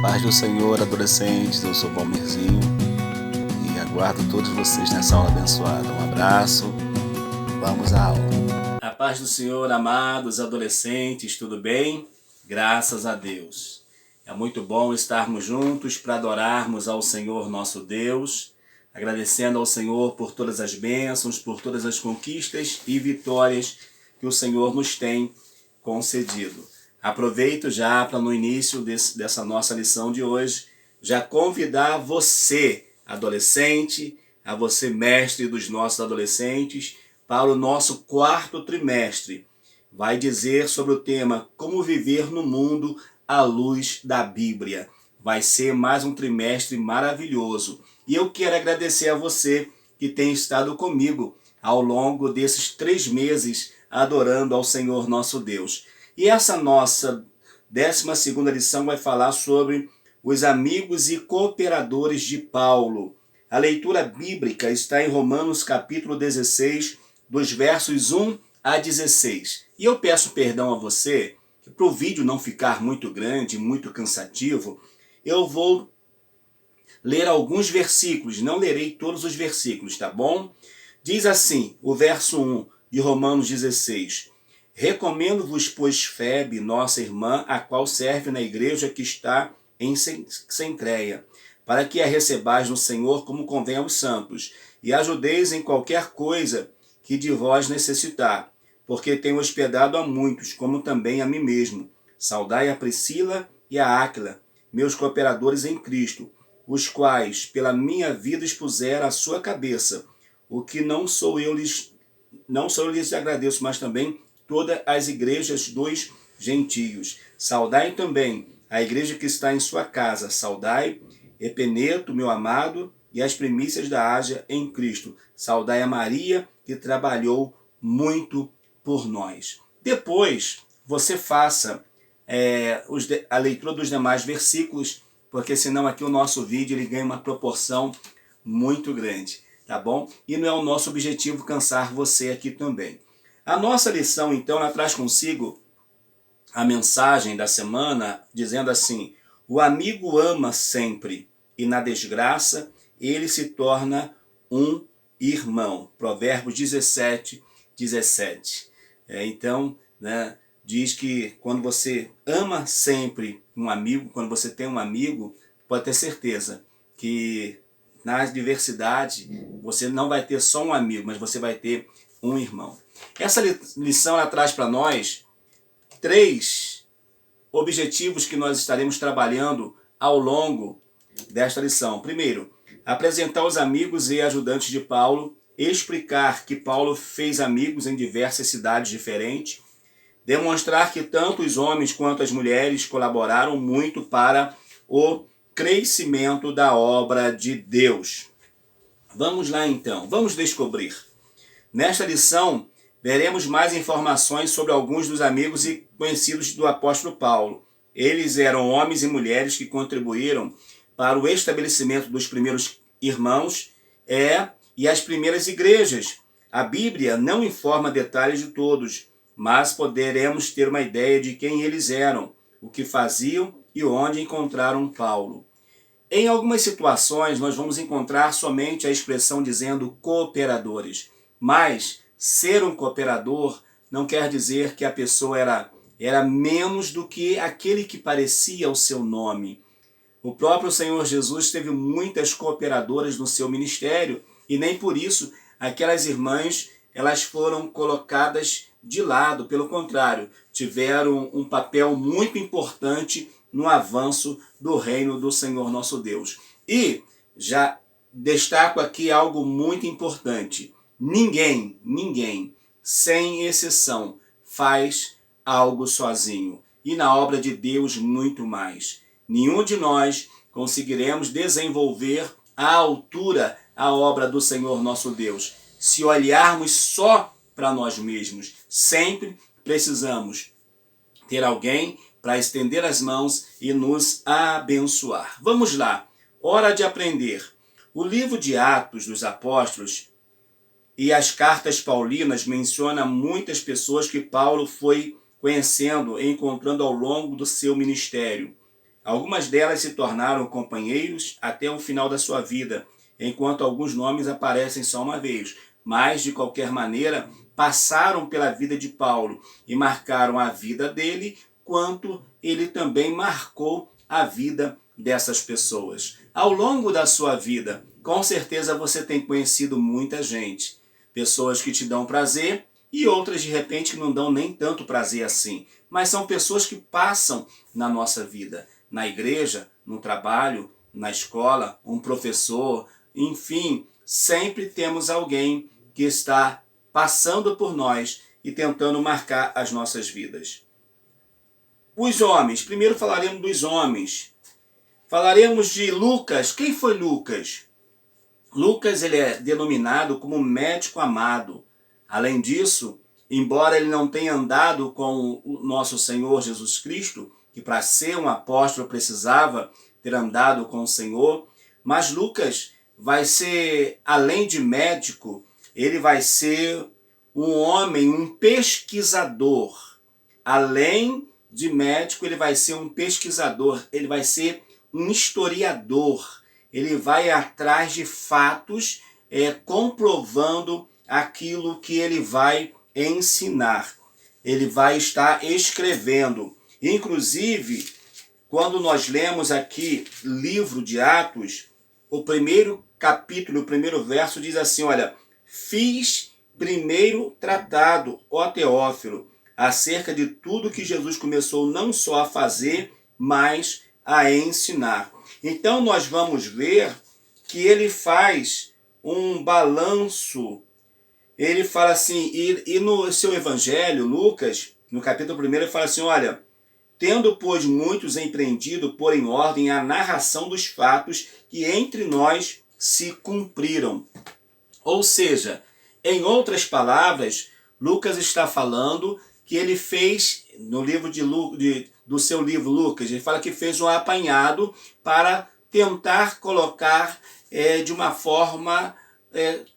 Paz do Senhor, adolescentes, eu sou Valmirzinho e aguardo todos vocês nessa aula abençoada. Um abraço, vamos à aula. A paz do Senhor, amados adolescentes, tudo bem? Graças a Deus. É muito bom estarmos juntos para adorarmos ao Senhor nosso Deus, agradecendo ao Senhor por todas as bênçãos, por todas as conquistas e vitórias que o Senhor nos tem concedido. Aproveito já para no início dessa nossa lição de hoje, já convidar você, adolescente, a você, mestre dos nossos adolescentes, para o nosso 4º trimestre. Vai dizer sobre o tema Como Viver no Mundo à Luz da Bíblia. Vai ser mais um trimestre maravilhoso. E eu quero agradecer a você que tem estado comigo ao longo desses 3 meses adorando ao Senhor nosso Deus. E essa nossa 12ª lição vai falar sobre os amigos e cooperadores de Paulo. A leitura bíblica está em Romanos capítulo 16, dos versos 1 a 16. E eu peço perdão a você, que para o vídeo não ficar muito grande, muito cansativo, eu vou ler alguns versículos, não lerei todos os versículos, tá bom? Diz assim, o verso 1 de Romanos 16. Recomendo-vos, pois, Febe, nossa irmã, a qual serve na igreja que está em Cencreia, para que a recebais no Senhor como convém aos santos, e ajudeis em qualquer coisa que de vós necessitar, porque tenho hospedado a muitos, como também a mim mesmo. Saudai a Priscila e a Áquila, meus cooperadores em Cristo, os quais pela minha vida expuseram a sua cabeça, o que não sou eu lhes agradeço, mas também todas as igrejas dos gentios. Saudai também a igreja que está em sua casa. Saudai Epeneto, meu amado, e as primícias da Ásia em Cristo. Saudai a Maria, que trabalhou muito por nós. Depois, você faça a leitura dos demais versículos, porque senão aqui o nosso vídeo ele ganha uma proporção muito grande, tá bom? E não é o nosso objetivo cansar você aqui também. A nossa lição, então, ela traz consigo a mensagem da semana, dizendo assim: o amigo ama sempre, e na desgraça ele se torna um irmão. Provérbios 17, 17. Então, diz que quando você ama sempre um amigo, quando você tem um amigo, pode ter certeza que na diversidade você não vai ter só um amigo, mas você vai ter um irmão. Essa lição ela traz para nós 3 objetivos que nós estaremos trabalhando ao longo desta lição. Primeiro, apresentar os amigos e ajudantes de Paulo, explicar que Paulo fez amigos em diversas cidades diferentes, demonstrar que tanto os homens quanto as mulheres colaboraram muito para o crescimento da obra de Deus. Vamos lá então, vamos descobrir. Nesta lição, veremos mais informações sobre alguns dos amigos e conhecidos do apóstolo Paulo. Eles eram homens e mulheres que contribuíram para o estabelecimento dos primeiros irmãos e as primeiras igrejas. A Bíblia não informa detalhes de todos, mas poderemos ter uma ideia de quem eles eram, o que faziam e onde encontraram Paulo. Em algumas situações, nós vamos encontrar somente a expressão dizendo cooperadores, mas ser um cooperador não quer dizer que a pessoa era menos do que aquele que parecia o seu nome. O próprio Senhor Jesus teve muitas cooperadoras no seu ministério e nem por isso aquelas irmãs elas foram colocadas de lado. Pelo contrário, tiveram um papel muito importante no avanço do reino do Senhor nosso Deus. E já destaco aqui algo muito importante. Ninguém, sem exceção, faz algo sozinho. E na obra de Deus, muito mais. Nenhum de nós conseguiremos desenvolver à altura a obra do Senhor nosso Deus, se olharmos só para nós mesmos. Sempre precisamos ter alguém para estender as mãos e nos abençoar. Vamos lá, hora de aprender. O livro de Atos dos Apóstolos e as cartas paulinas mencionam muitas pessoas que Paulo foi conhecendo e encontrando ao longo do seu ministério. Algumas delas se tornaram companheiros até o final da sua vida, enquanto alguns nomes aparecem só uma vez. Mas, de qualquer maneira, passaram pela vida de Paulo e marcaram a vida dele, quanto ele também marcou a vida dessas pessoas. Ao longo da sua vida, com certeza você tem conhecido muita gente. Pessoas que te dão prazer e outras, de repente, que não dão nem tanto prazer assim. Mas são pessoas que passam na nossa vida. Na igreja, no trabalho, na escola, um professor, enfim, sempre temos alguém que está passando por nós e tentando marcar as nossas vidas. Os homens, primeiro falaremos dos homens. Falaremos de Lucas. Quem foi Lucas? Lucas, ele é denominado como médico amado. Além disso, embora ele não tenha andado com o nosso Senhor Jesus Cristo, que para ser um apóstolo precisava ter andado com o Senhor, mas Lucas vai ser, além de médico, ele vai ser um homem, um pesquisador. Além de médico, ele vai ser um pesquisador, ele vai ser um historiador. Ele vai atrás de fatos, comprovando aquilo que ele vai ensinar. Ele vai estar escrevendo. Inclusive, quando nós lemos aqui livro de Atos, o primeiro capítulo, o primeiro verso diz assim, olha, fiz primeiro tratado, ó Teófilo, acerca de tudo que Jesus começou não só a fazer, mas a ensinar. Então nós vamos ver que ele faz um balanço. Ele fala assim, e no seu evangelho, Lucas, no capítulo 1, ele fala assim, olha, tendo, pois, muitos empreendido por em ordem a narração dos fatos que entre nós se cumpriram. Ou seja, em outras palavras, Lucas está falando que ele fez, no livro do seu livro Lucas, ele fala que fez um apanhado para tentar colocar de uma forma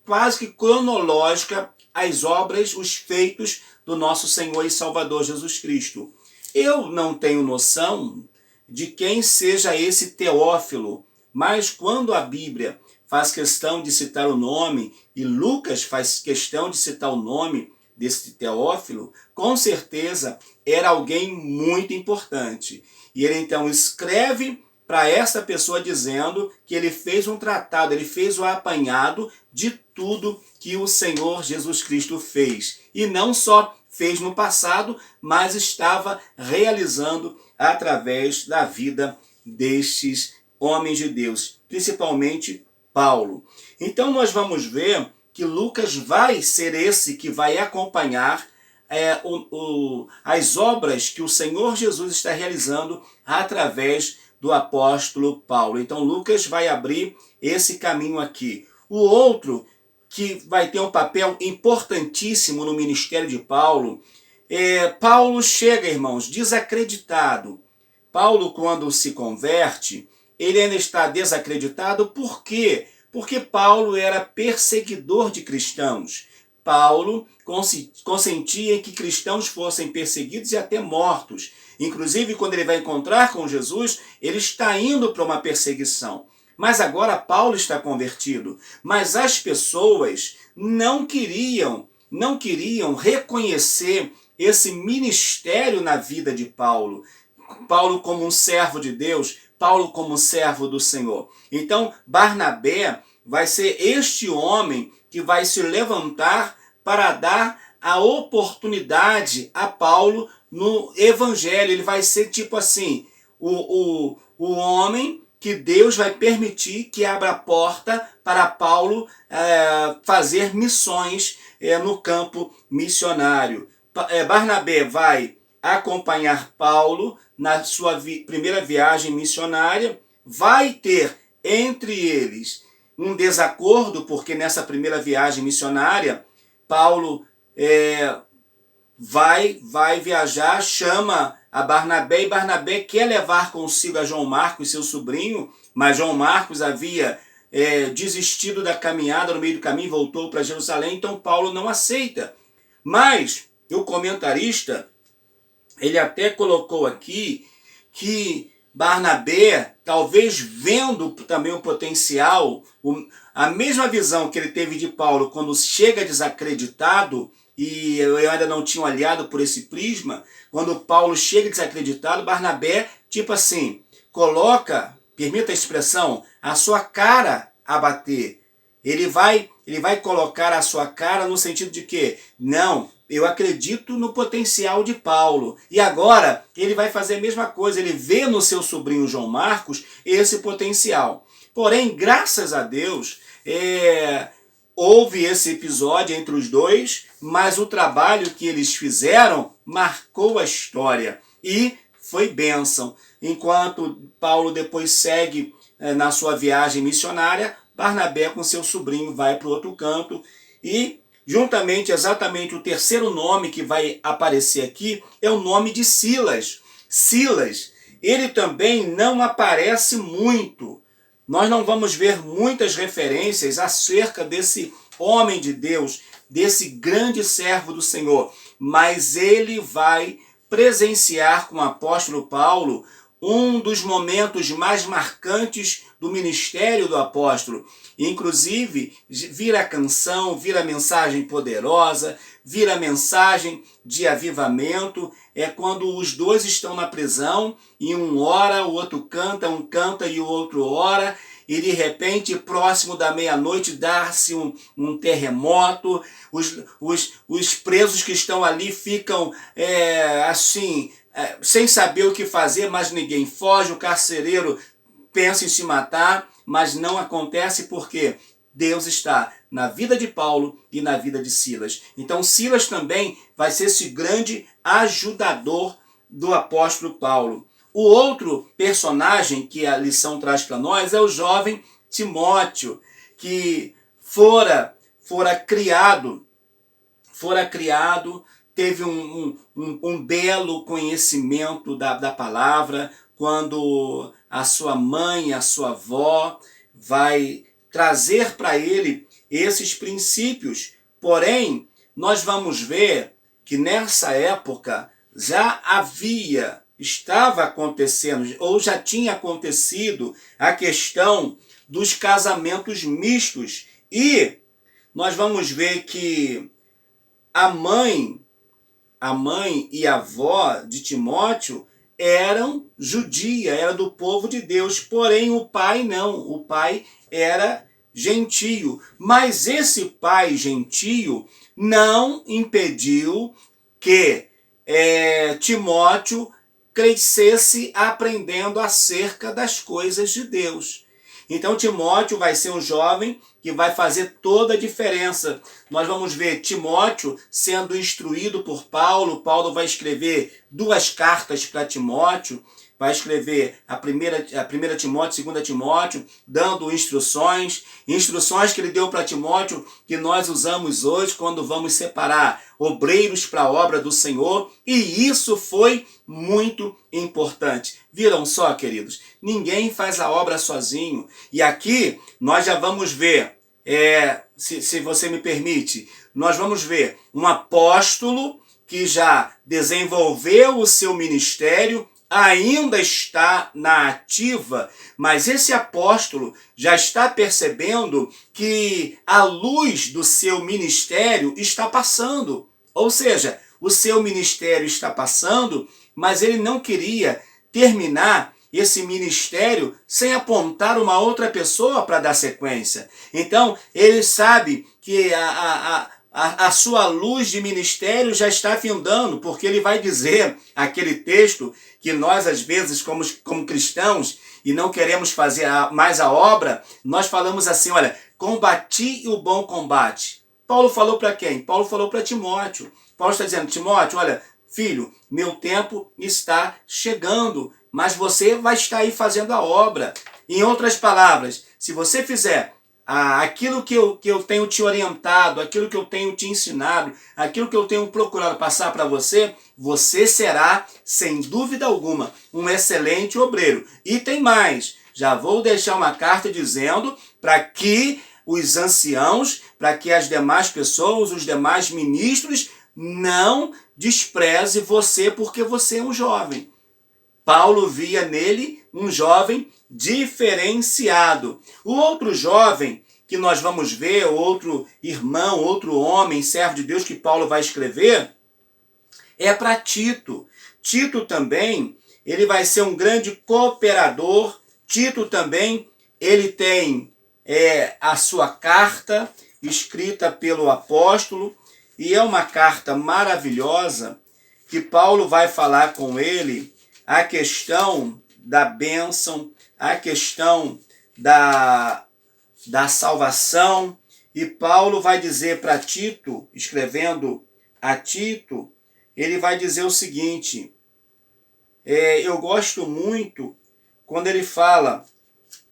quase que cronológica as obras, os feitos do nosso Senhor e Salvador Jesus Cristo. Eu não tenho noção de quem seja esse Teófilo, mas quando a Bíblia faz questão de citar o nome, e Lucas faz questão de citar o nome desse Teófilo, com certeza era alguém muito importante. E ele então escreve para essa pessoa dizendo que ele fez um tratado, ele fez o apanhado de tudo que o Senhor Jesus Cristo fez. E não só fez no passado, mas estava realizando através da vida destes homens de Deus, principalmente Paulo. Então nós vamos ver que Lucas vai ser esse que vai acompanhar as obras que o Senhor Jesus está realizando através do apóstolo Paulo. Então Lucas vai abrir esse caminho aqui. O outro que vai ter um papel importantíssimo no ministério de Paulo, Paulo chega, irmãos, desacreditado. Paulo, quando se converte, ele ainda está desacreditado. Por quê? Porque Paulo era perseguidor de cristãos. Paulo consentia que cristãos fossem perseguidos e até mortos. Inclusive, quando ele vai encontrar com Jesus, ele está indo para uma perseguição. Mas agora Paulo está convertido. Mas as pessoas não queriam reconhecer esse ministério na vida de Paulo. Paulo como um servo de Deus, Paulo como um servo do Senhor. Então, Barnabé vai ser este homem que vai se levantar para dar a oportunidade a Paulo no evangelho. Ele vai ser tipo assim, o homem que Deus vai permitir que abra a porta para Paulo fazer missões no campo missionário. Barnabé vai acompanhar Paulo na sua primeira viagem missionária, vai ter entre eles um desacordo, porque nessa primeira viagem missionária, Paulo vai viajar, chama a Barnabé, e Barnabé quer levar consigo a João Marcos, seu sobrinho, mas João Marcos havia desistido da caminhada, no meio do caminho voltou para Jerusalém, então Paulo não aceita. Mas o comentarista, ele até colocou aqui que Barnabé, talvez vendo também o potencial, a mesma visão que ele teve de Paulo quando chega desacreditado, e eu ainda não tinha olhado por esse prisma, quando Paulo chega desacreditado, Barnabé, tipo assim, coloca, permita a expressão, a sua cara a bater. Ele vai colocar a sua cara no sentido de que, não, eu acredito no potencial de Paulo. E agora ele vai fazer a mesma coisa, ele vê no seu sobrinho João Marcos esse potencial. Porém, graças a Deus, houve esse episódio entre os dois, mas o trabalho que eles fizeram marcou a história e foi bênção. Enquanto Paulo depois segue na sua viagem missionária, Barnabé com seu sobrinho vai para o outro canto e juntamente, exatamente o terceiro nome que vai aparecer aqui é o nome de Silas. Silas, ele também não aparece muito. Nós não vamos ver muitas referências acerca desse homem de Deus, desse grande servo do Senhor, mas ele vai presenciar com o apóstolo Paulo um dos momentos mais marcantes do ministério do apóstolo. Inclusive, vira canção, vira mensagem poderosa, vira mensagem de avivamento. É quando os dois estão na prisão e um ora, o outro canta, um canta e o outro ora. E de repente, próximo da meia-noite, dá-se um terremoto. Os presos que estão ali ficam sem saber o que fazer, mas ninguém foge. O carcereiro pensa em se matar, mas não acontece porque Deus está na vida de Paulo e na vida de Silas. Então Silas também vai ser esse grande ajudador do apóstolo Paulo. O outro personagem que a lição traz para nós é o jovem Timóteo, que fora criado, teve um belo conhecimento da palavra, quando a sua mãe, a sua avó, vai trazer para ele esses princípios. Porém, nós vamos ver que nessa época estava acontecendo, ou já tinha acontecido, a questão dos casamentos mistos. E nós vamos ver que a mãe e a avó de Timóteo eram judia, era do povo de Deus, porém o pai não, o pai era gentio. Mas esse pai gentio não impediu que Timóteo crescesse aprendendo acerca das coisas de Deus. Então Timóteo vai ser um jovem que vai fazer toda a diferença. Nós vamos ver Timóteo sendo instruído por Paulo. Paulo vai escrever 2 cartas para Timóteo. Vai escrever a primeira Timóteo, 2 Timóteo, dando instruções que ele deu para Timóteo, que nós usamos hoje quando vamos separar obreiros para a obra do Senhor, e isso foi muito importante. Viram só, queridos? Ninguém faz a obra sozinho. E aqui nós já vamos ver, se você me permite, nós vamos ver um apóstolo que já desenvolveu o seu ministério, ainda está na ativa, mas esse apóstolo já está percebendo que a luz do seu ministério está passando. Ou seja, o seu ministério está passando, mas ele não queria terminar esse ministério sem apontar uma outra pessoa para dar sequência. Então, ele sabe que a sua luz de ministério já está findando, porque ele vai dizer aquele texto que nós, às vezes, como cristãos, e não queremos fazer mais a obra, nós falamos assim, olha, combati o bom combate. Paulo falou para quem? Paulo falou para Timóteo. Paulo está dizendo, Timóteo, olha, filho, meu tempo está chegando, mas você vai estar aí fazendo a obra. Em outras palavras, se você fizer aquilo que eu tenho te orientado, aquilo que eu tenho te ensinado, aquilo que eu tenho procurado passar para você, você será, sem dúvida alguma, um excelente obreiro. E tem mais, já vou deixar uma carta dizendo para que os anciãos, para que as demais pessoas, os demais ministros, não despreze você porque você é um jovem. Paulo via nele um jovem diferenciado. O outro jovem que nós vamos ver, outro irmão, outro homem, servo de Deus que Paulo vai escrever, é para Tito. Tito também, ele vai ser um grande cooperador. Tito também, ele tem a sua carta escrita pelo apóstolo, e é uma carta maravilhosa que Paulo vai falar com ele a questão da bênção, a questão da salvação. E Paulo vai dizer para Tito, escrevendo a Tito, ele vai dizer o seguinte, eu gosto muito quando ele fala,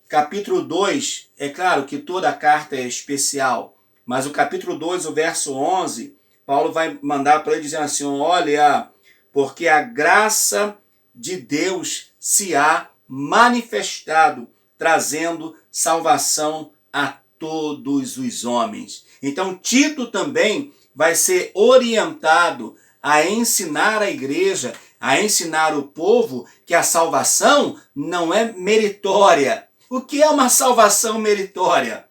capítulo 2, é claro que toda a carta é especial, mas o capítulo 2, o verso 11, Paulo vai mandar para ele dizendo assim, olha, porque a graça de Deus se há manifestado, trazendo salvação a todos os homens. Então Tito também vai ser orientado a ensinar a igreja, a ensinar o povo que a salvação não é meritória. O que é uma salvação meritória?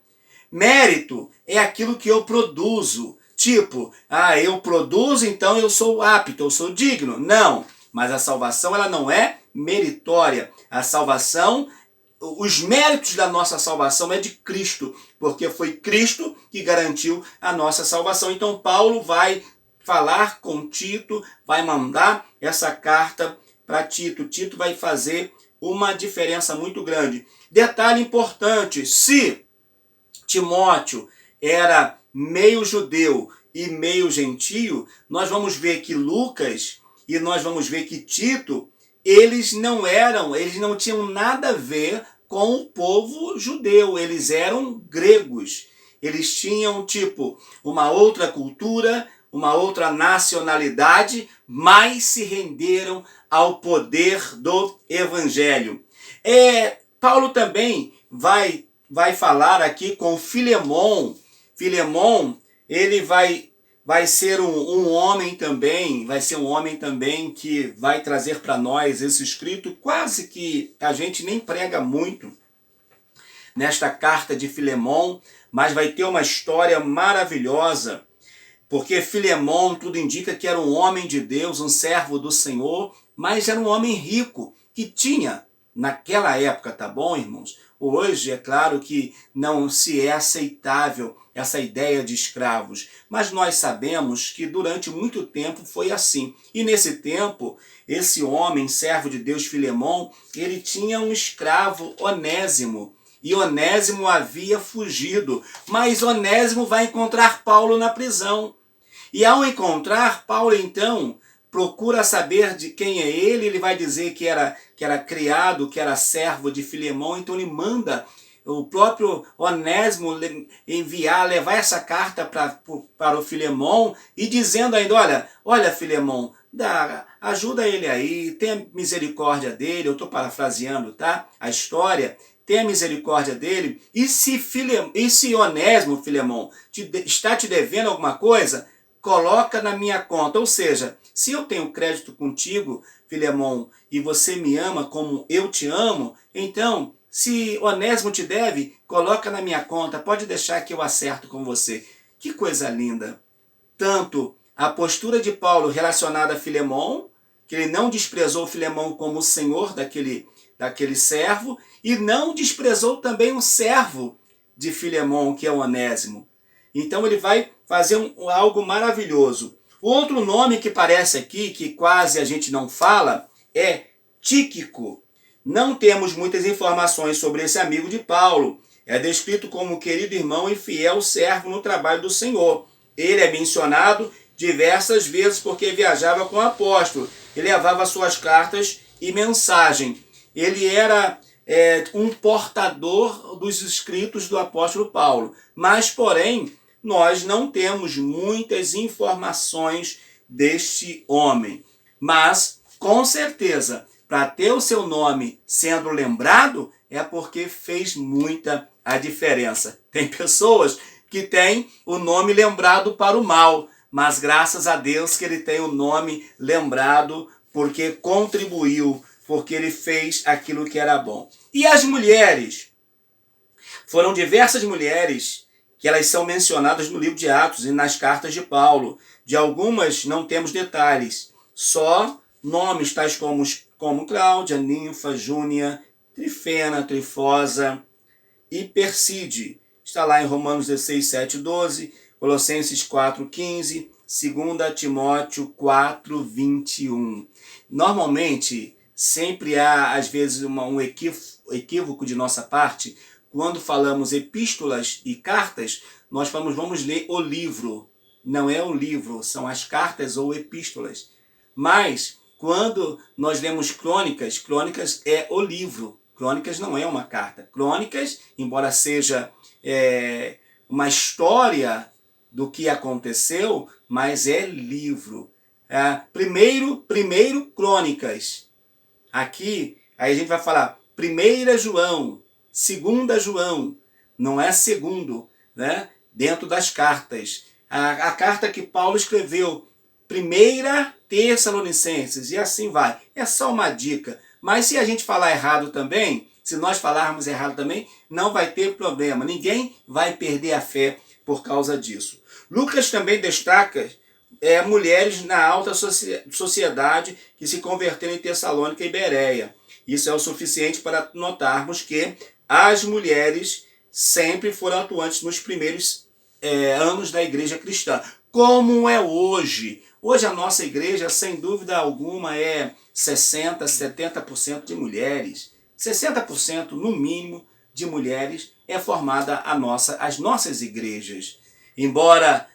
Mérito é aquilo que eu produzo. Tipo, eu produzo, então eu sou apto, eu sou digno. Não, mas a salvação ela não é meritória. A salvação, os méritos da nossa salvação é de Cristo, porque foi Cristo que garantiu a nossa salvação. Então Paulo vai falar com Tito, vai mandar essa carta para Tito. Tito vai fazer uma diferença muito grande. Detalhe importante, se Timóteo era meio judeu e meio gentio, nós vamos ver que Lucas e nós vamos ver que Tito, eles não tinham nada a ver com o povo judeu, eles eram gregos. Eles tinham, uma outra cultura, uma outra nacionalidade, mas se renderam ao poder do evangelho. Paulo também vai falar aqui com Filemon. Filemon, ele vai ser um homem também, que vai trazer para nós esse escrito, quase que a gente nem prega muito nesta carta de Filemon, mas vai ter uma história maravilhosa, porque Filemon, tudo indica que era um homem de Deus, um servo do Senhor, mas era um homem rico, que tinha, naquela época, tá bom, irmãos? Hoje, é claro que não se é aceitável essa ideia de escravos, mas nós sabemos que durante muito tempo foi assim. E nesse tempo, esse homem, servo de Deus, Filemon, ele tinha um escravo, Onésimo, e Onésimo havia fugido, mas Onésimo vai encontrar Paulo na prisão. E ao encontrar Paulo, então, procura saber de quem é ele vai dizer que era criado, que era servo de Filemon, então ele manda o próprio Onésimo levar essa carta para o Filemon, e dizendo ainda, olha Filemon, ajuda ele aí, tenha misericórdia dele, eu estou parafraseando, tá? A história, tenha misericórdia dele, e se Onésimo, Filemon, está te devendo alguma coisa, coloca na minha conta. Ou seja, se eu tenho crédito contigo, Filemon, e você me ama como eu te amo, então, se Onésimo te deve, coloca na minha conta, pode deixar que eu acerto com você. Que coisa linda! Tanto a postura de Paulo relacionada a Filemon, que ele não desprezou Filemon como o senhor daquele servo, e não desprezou também o servo de Filemon, que é o Onésimo. Então ele vai fazer algo maravilhoso. O outro nome que aparece aqui, que quase a gente não fala, é Tíquico. Não temos muitas informações sobre esse amigo de Paulo. É descrito como querido irmão e fiel servo no trabalho do Senhor. Ele é mencionado diversas vezes porque viajava com o apóstolo. Ele levava suas cartas e mensagem. Ele era um portador dos escritos do apóstolo Paulo. Mas, porém, nós não temos muitas informações deste homem. Mas, com certeza, para ter o seu nome sendo lembrado, é porque fez muita a diferença. Tem pessoas que têm o nome lembrado para o mal, mas graças a Deus que ele tem o nome lembrado porque contribuiu porque ele fez aquilo que era bom. E as mulheres? Foram diversas mulheres que elas são mencionadas no livro de Atos e nas cartas de Paulo. De algumas não temos detalhes, só nomes tais como Cláudia, Ninfa, Júnia, Trifena, Trifosa e Perside. Está lá em Romanos 16, 7, 12, Colossenses 4, 15, 2 Timóteo 4, 21. Normalmente, sempre há, às vezes, um equívoco de nossa parte. Quando falamos epístolas e cartas, nós vamos ler o livro. Não é o livro, são as cartas ou epístolas. Mas, quando nós lemos crônicas, crônicas é o livro. Crônicas não é uma carta. Crônicas, embora seja uma história do que aconteceu, mas é livro. Primeiro Crônicas. Aqui, aí a gente vai falar 1 João, 2 João, não é segundo, né? Dentro das cartas. A carta que Paulo escreveu, 1 Tessalonicenses, e assim vai. É só uma dica. Mas se a gente falar errado também, se nós falarmos errado também, não vai ter problema. Ninguém vai perder a fé por causa disso. Lucas também destaca mulheres na alta sociedade que se converteram em Tessalônica e Bereia. Isso é o suficiente para notarmos que as mulheres sempre foram atuantes nos primeiros anos da igreja cristã. Como é hoje? Hoje a nossa igreja, sem dúvida alguma, é 60%, 70% de mulheres. 60% no mínimo de mulheres é formada as nossas igrejas. Embora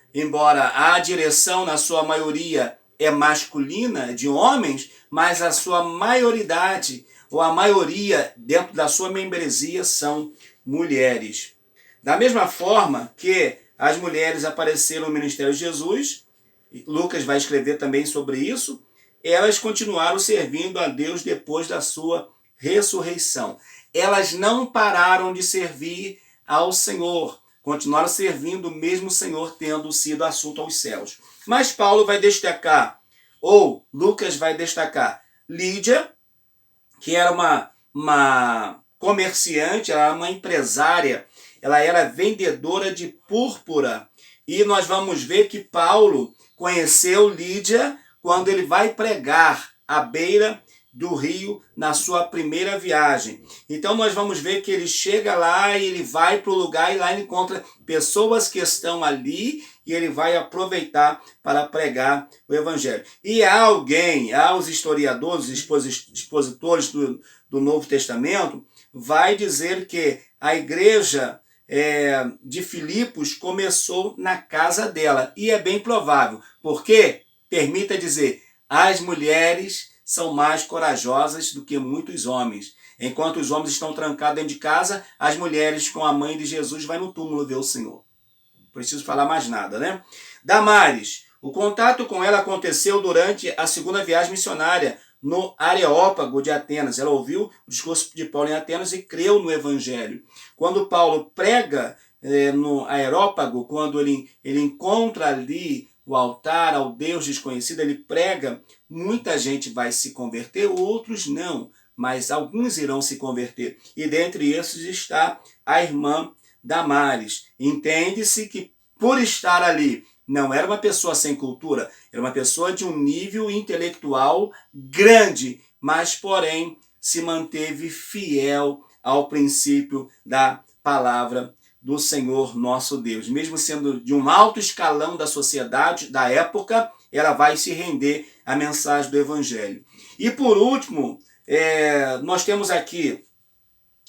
a direção na sua maioria é masculina, de homens, mas a sua maioridade, ou a maioria dentro da sua membresia são mulheres. Da mesma forma que as mulheres apareceram no ministério de Jesus, Lucas vai escrever também sobre isso, elas continuaram servindo a Deus depois da sua ressurreição. Elas não pararam de servir ao Senhor, continuaram servindo mesmo o Senhor tendo sido assunto aos céus. Mas Paulo vai destacar, ou Lucas vai destacar, Lídia, que era uma comerciante, ela era uma empresária, ela era vendedora de púrpura. E nós vamos ver que Paulo conheceu Lídia quando ele vai pregar à beira do rio na sua primeira viagem. Então nós vamos ver que ele chega lá e ele vai para o lugar e lá ele encontra pessoas que estão ali e ele vai aproveitar para pregar o evangelho. E há os historiadores, expositores do Novo Testamento, vai dizer que a igreja de Filipos começou na casa dela. E é bem provável, porque, permita dizer, as mulheres são mais corajosas do que muitos homens. Enquanto os homens estão trancados dentro de casa, as mulheres com a mãe de Jesus vai no túmulo ver o Senhor. Não preciso falar mais nada, né? Damares, o contato com ela aconteceu durante a segunda viagem missionária no Areópago de Atenas. Ela ouviu o discurso de Paulo em Atenas e creu no Evangelho. Quando Paulo prega no Areópago, quando ele encontra ali o altar ao Deus desconhecido, ele prega, muita gente vai se converter, outros não, mas alguns irão se converter. E dentre esses está a irmã Damares. Entende-se que por estar ali, não era uma pessoa sem cultura, era uma pessoa de um nível intelectual grande, mas, porém, se manteve fiel ao princípio da palavra do Senhor nosso Deus. Mesmo sendo de um alto escalão da sociedade, da época, ela vai se render à mensagem do Evangelho. E, por último, nós temos aqui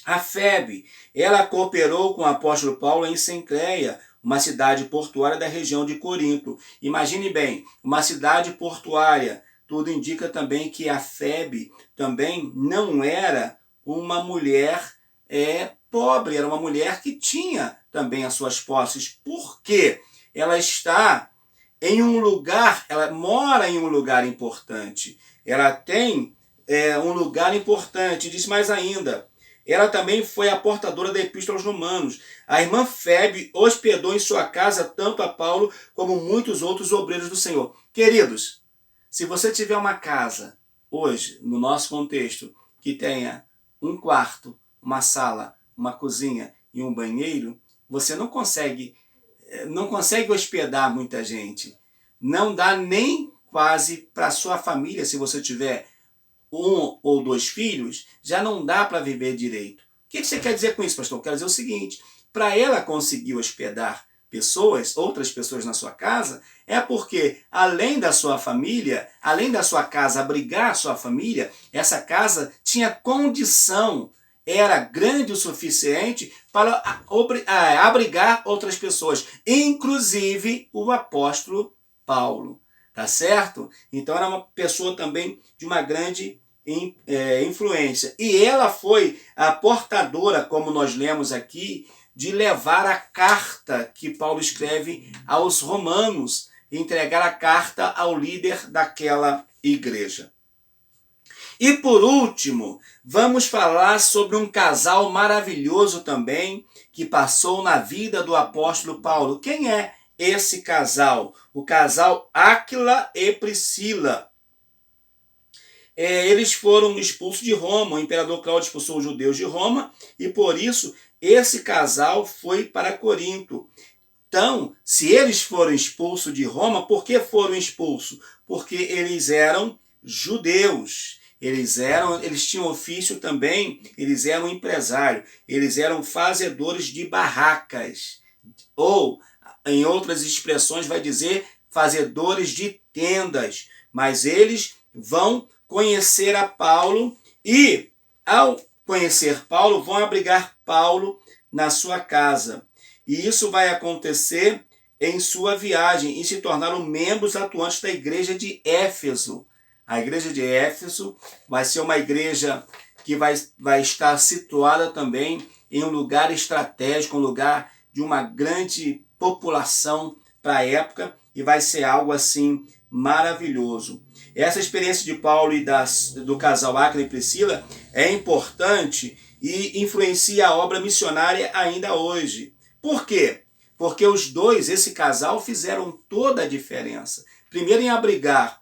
a Febe. Ela cooperou com o apóstolo Paulo em Cencreia, uma cidade portuária da região de Corinto. Imagine bem, uma cidade portuária. Tudo indica também que a Febe também não era uma mulher pobre, era uma mulher que tinha também as suas posses. Por quê? Ela está em um lugar, ela mora em um lugar importante. Ela tem um lugar importante. Diz mais ainda, ela também foi a portadora da Epístola aos Romanos. A irmã Febe hospedou em sua casa tanto a Paulo como muitos outros obreiros do Senhor. Queridos, se você tiver uma casa hoje, no nosso contexto, que tenha um quarto, uma sala, uma cozinha e um banheiro, você não consegue hospedar muita gente. Não dá nem quase para sua família, se você tiver 1 ou 2 filhos, já não dá para viver direito. O que você quer dizer com isso, pastor? Eu quero dizer o seguinte, para ela conseguir hospedar outras pessoas na sua casa, é porque além da sua família, além da sua casa abrigar a sua família, essa casa tinha condição, era grande o suficiente para abrigar outras pessoas, inclusive o apóstolo Paulo, tá certo? Então era uma pessoa também de uma grande influência. E ela foi a portadora, como nós lemos aqui, de levar a carta que Paulo escreve aos romanos, entregar a carta ao líder daquela igreja. E por último, vamos falar sobre um casal maravilhoso também que passou na vida do apóstolo Paulo. Quem é esse casal? O casal Áquila e Priscila. Eles foram expulsos de Roma, o imperador Cláudio expulsou os judeus de Roma e por isso esse casal foi para Corinto. Então, se eles foram expulsos de Roma, por que foram expulsos? Porque eles eram judeus. Eles tinham ofício também, eles eram empresários, eles eram fazedores de barracas. Ou, em outras expressões, vai dizer fazedores de tendas. Mas eles vão conhecer a Paulo e, ao conhecer Paulo, vão abrigar Paulo na sua casa. E isso vai acontecer em sua viagem e se tornaram membros atuantes da igreja de Éfeso. A igreja de Éfeso vai ser uma igreja que vai estar situada também em um lugar estratégico, um lugar de uma grande população para a época e vai ser algo assim maravilhoso. Essa experiência de Paulo e do casal Áquila e Priscila é importante e influencia a obra missionária ainda hoje. Por quê? Porque os dois, esse casal, fizeram toda a diferença. Primeiro em abrigar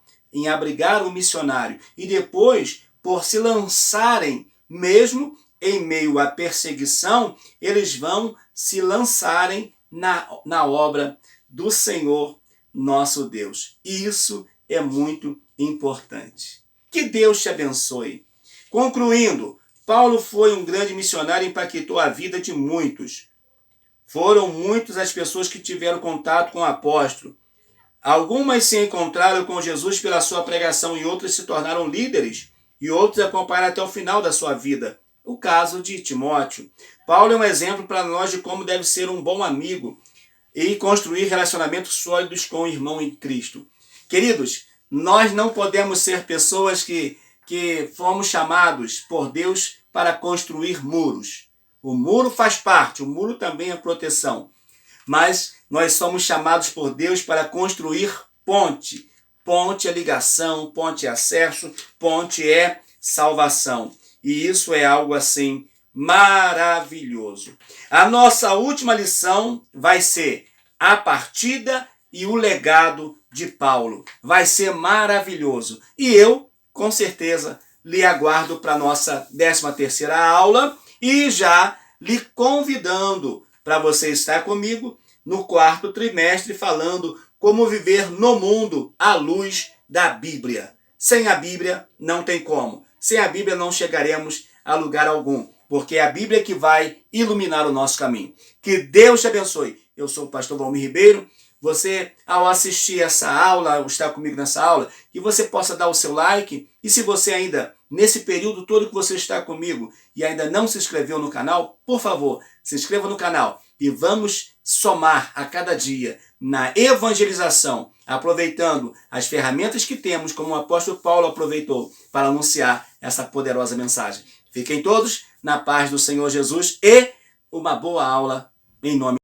o missionário e depois, por se lançarem, mesmo em meio à perseguição, eles vão se lançarem na obra do Senhor nosso Deus. Isso é muito importante. Que Deus te abençoe. Concluindo, Paulo foi um grande missionário e impactou a vida de muitos. Foram muitas as pessoas que tiveram contato com o apóstolo. Algumas se encontraram com Jesus pela sua pregação e outras se tornaram líderes e outros acompanharam até o final da sua vida. O caso de Timóteo. Paulo é um exemplo para nós de como deve ser um bom amigo e construir relacionamentos sólidos com o irmão em Cristo. Queridos, nós não podemos ser pessoas que fomos chamados por Deus para construir muros. O muro faz parte, o muro também é proteção. Mas nós somos chamados por Deus para construir ponte. Ponte é ligação, ponte é acesso, ponte é salvação. E isso é algo assim maravilhoso. A nossa última lição vai ser a partida e o legado de Paulo. Vai ser maravilhoso. E eu, com certeza, lhe aguardo para a nossa 13ª aula e já lhe convidando para você estar comigo no 4º trimestre falando como viver no mundo à luz da Bíblia. Sem a Bíblia não tem como. Sem a Bíblia não chegaremos a lugar algum, porque é a Bíblia que vai iluminar o nosso caminho. Que Deus te abençoe. Eu sou o pastor Valmir Ribeiro. Você, ao assistir essa aula, ao estar comigo nessa aula, que você possa dar o seu like. E se você ainda, nesse período todo que você está comigo e ainda não se inscreveu no canal, por favor, se inscreva no canal e vamos somar a cada dia na evangelização, aproveitando as ferramentas que temos, como o apóstolo Paulo aproveitou para anunciar essa poderosa mensagem. Fiquem todos na paz do Senhor Jesus e uma boa aula em nome